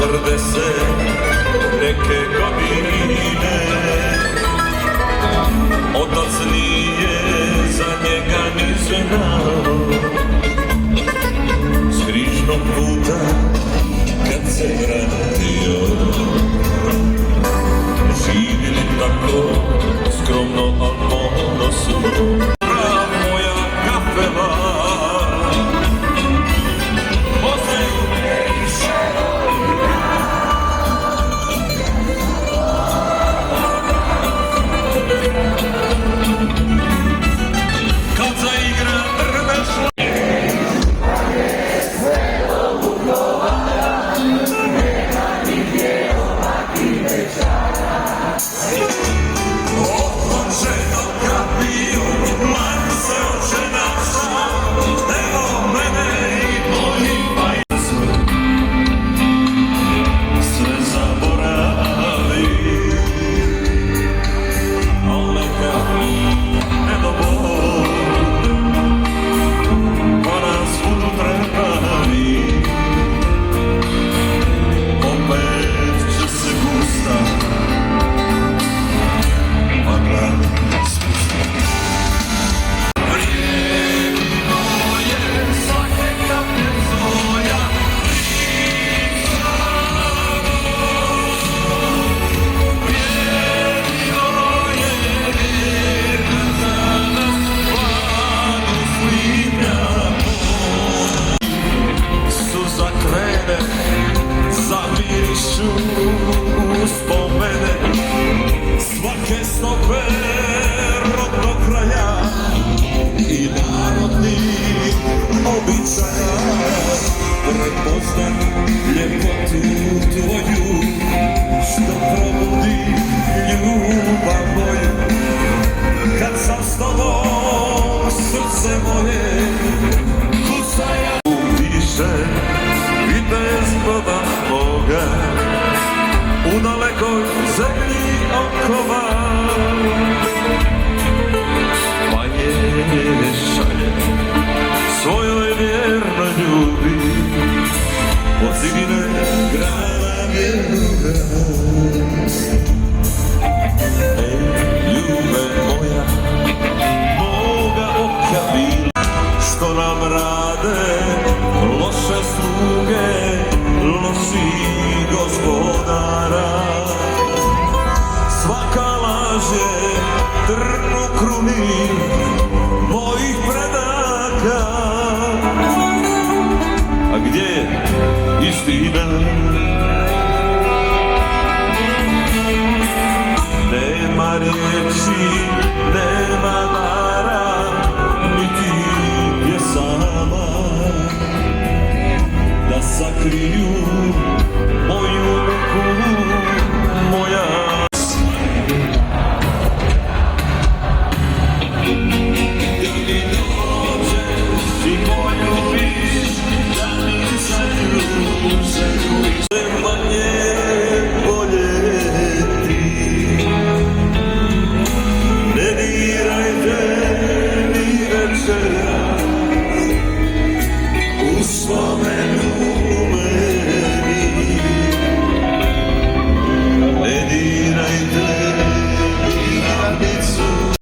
tvrde se neke godine, otac nije za njega ni znao. S križnog puta kad se vratio, živjeli tako skromno, al ponosno. Moja kapela poznaju kad zaigra drveš. Zamirišu uspomene svake stope rodnog kraja i narodnih običaja. Prepoznam ljepotu tvoju što probudi ljubav moju. Kad sam s tobom srce moje kucaja upiše i nezgoda moga u dalekoj zemlji okova, pa je šalje svojoj vjernoj ljubi od zidine grada vjernoga. Ljube moja, moga oka bila, što nam rade loše sluge loših gospodara. Svaka laž je trn u kruni mojih predaka. A gdje je istina? Nema riječi, nema dara, niti pjesama da sakriju